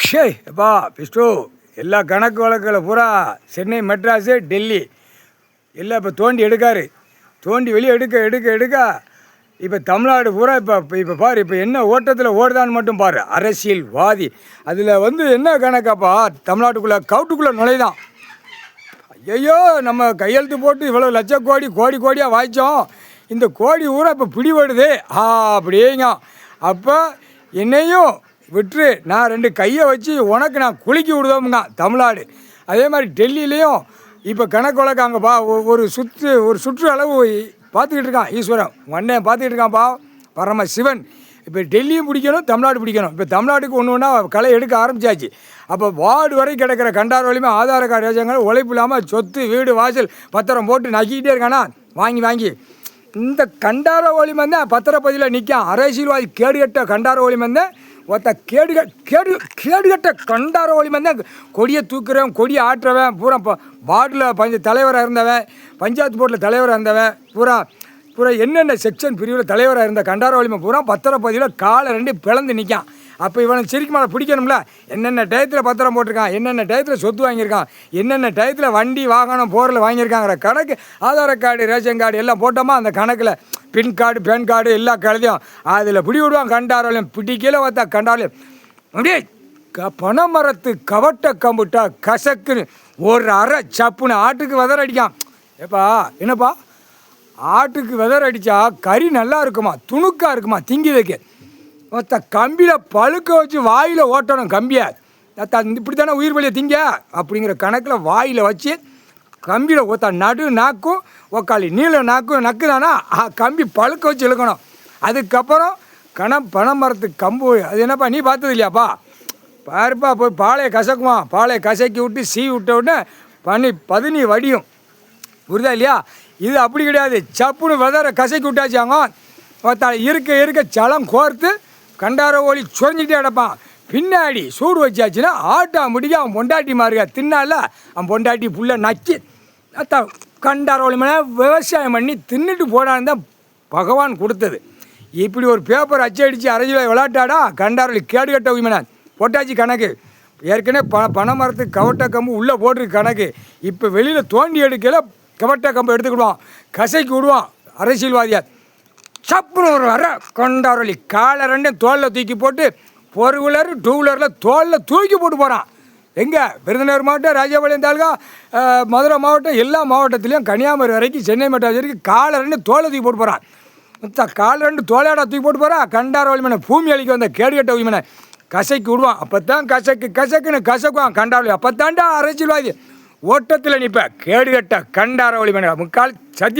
ஷே எப்பா பிஸ்டு எல்லா கணக்கு வழக்கில் பூரா சென்னை மெட்ராஸு டெல்லி எல்லாம் இப்போ தோண்டி எடுக்காரு. தோண்டி வெளியே எடுக்க இப்போ தமிழ்நாடு பூரா இப்போ பாரு இப்போ என்ன ஓட்டத்தில் ஓடுதான்னு மட்டும் பாரு. அரசியல்வாதி அதில் என்ன கணக்காப்பா, தமிழ்நாட்டுக்குள்ளே கவுட்டுக்குள்ளே நுழைதான். ஐயோ நம்ம கையெழுத்து போட்டு இவ்வளோ லட்சம் கோடியாக வாய்ச்சோம், இந்த கோடி ஊரா இப்போ பிடிபடுது அப்படியேங்க. அப்போ என்னையும் விட்டு நான் 2 கையை வச்சு உனக்கு நான் குலுக்கி விடுதோமுங்க தமிழ்நாடு. அதே மாதிரி டெல்லியிலையும் இப்போ கணக்கு வழக்கு அங்கேப்பா ஒரு சுற்று அளவு பார்த்துக்கிட்டு இருக்கான். ஈஸ்வரன் அண்ணன் பார்த்துக்கிட்டு இருக்கான்ப்பா, பரம சிவன். இப்போ டெல்லியும் பிடிக்கணும், தமிழ்நாடு பிடிக்கணும். இப்போ தமிழ்நாட்டுக்கு ஒன்று களை எடுக்க ஆரம்பிச்சாச்சு. அப்போ வார்டு வரை கிடக்கிற கண்டார் வலிமை ஆதார கார்டு ரேஷன்கள் உழைப்பு இல்லாமல் சொத்து வீடு வாசல் பத்திரம் போட்டு நக்கிக்கிட்டே இருக்கானா வாங்கி இந்த கண்டார ஒளிமை தான் பத்திரப்பதியில் நிற்கான். அரசியல்வாதி கேடுகட்ட கண்டார ஒளிமை தான் ஒருத்த கேடுகட்ட கண்டார ஒளிமை தான் கொடியை தூக்குறவன் கொடியை ஆட்டுறவன் பூரா வார்டில் தலைவராக இருந்தவன், பஞ்சாயத்து போர்டில் தலைவராக இருந்தவன், பூரா என்னென்ன செக்ஷன் பிரிவில் தலைவராக இருந்த கண்டார வலிமை பூரா பத்திரப்பதியில் காலை 2 பிளந்து நிற்கான். அப்போ இவனை சிரிக்கு மேலே பிடிக்கணும்ல. என்னென்ன டயத்தில் பத்திரம் போட்டிருக்கான், என்னென்ன டயத்தில் சொத்து வாங்கியிருக்கான், என்னென்ன டயத்தில் வண்டி வாகனம் போரில் வாங்கியிருக்காங்கிற கணக்கு ஆதார கார்டு ரேஷன் கார்டு எல்லாம் போட்டோமா அந்த கணக்கில் பின் கார்டு பேன் கார்டு எல்லா கழுதையும் அதில் பிடி விடுவான். கண்டாரோலையும் பிடிக்கல பார்த்தா கண்டாரோலையும் அப்படியே பனைமரத்து கவட்ட கம்புட்டா கசக்குன்னு ஒரு அரை சப்புன்னு ஆட்டுக்கு வெதர் அடிக்கான். ஏப்பா என்னப்பா, ஆட்டுக்கு வெதர் அடித்தா கறி நல்லா இருக்குமா, துணுக்காக இருக்குமா திங்கிறதுக்கு. மொத்த கம்பியில் பழுக்க வச்சு வாயில் ஓட்டணும் கம்பியை. இப்படி தானே உயிர் வழியை திங்க அப்படிங்கிற கணக்கில் வாயில் வச்சு கம்பியில் ஒத்த நடு நாக்கும் ஒக்காளி நீள நாக்கும் நக்குதானா கம்பி பழுக்க வச்சு இழுக்கணும். அதுக்கப்புறம் பனைமரத்துக்கு கம்பு அது என்னப்பா நீ பார்த்தது இல்லையாப்பா, பாருப்பா போய் பாலையை கசக்குவான். பாலையை கசக்கி விட்டு சீவி விட்ட உடனே பதினி வடியும். புரியுதா இல்லையா? இது அப்படி கிடையாது, சப்புன்னு வெதரை கசக்கி விட்டாச்சாங்க. இருக்க சலம் கோர்த்து கண்டார ஓலி சுரஞ்சிக்கிட்டே கிடப்பான். பின்னாடி சூடு வச்சாச்சுன்னா ஆட்டா முடிக்க அவன் பொண்டாட்டி மாறுக தின்னால அவன் பொண்டாட்டி புள்ள நக்கி கண்டார ஓலி மேலே விவசாயம் பண்ணி தின்னுட்டு போடான்னு தான் பகவான் கொடுத்தது. இப்படி ஒரு பேப்பர் அச்சடித்து அரசியல் விளையாட்டாடா கண்டாரோலி கேடு கட்ட உரிமைனா போட்டாச்சு கணக்கு. ஏற்கனவே பனைமரத்துக்கு கவட்ட கம்பு உள்ளே போட்டிருக்கு கணக்கு. இப்போ வெளியில் தோண்டி எடுக்கல கவட்ட கம்பு எடுத்துக்கிடுவான், கசைக்கு விடுவான் அரசியல்வாதியார். சப்புன்னு ஒரு வர கொண்டாரொலி காலை 2 தோளில் தூக்கி போட்டு 4 வீலர் 2 வீலரில் தோளில் தூக்கி போட்டு போகிறான். எங்கே விருதுநகர் மாவட்டம், ராஜபாளையம் தாலுகா, மதுரை மாவட்டம் எல்லா மாவட்டத்துலேயும் கன்னியாகுமரி வரைக்கும் சென்னை மெட்ராஸ் வரைக்கும் காலை 2 தோலை தூக்கி போட்டு போகிறான். காலை 2 தோலையாடா தூக்கி போட்டு போகிறான். கண்டார வலிமனை பூமி அளிக்க வந்த கேடுகட்ட உரிமனை கசைக்கு விடுவான். அப்போ தான் கசக்குன்னு கசக்குவான் கண்டார. அப்போ தாண்டா அரசியல்வாதி ஓட்டத்தில் நிற்ப கேடுகட்ட கண்டார வலிமனை முக்கால் சத்திய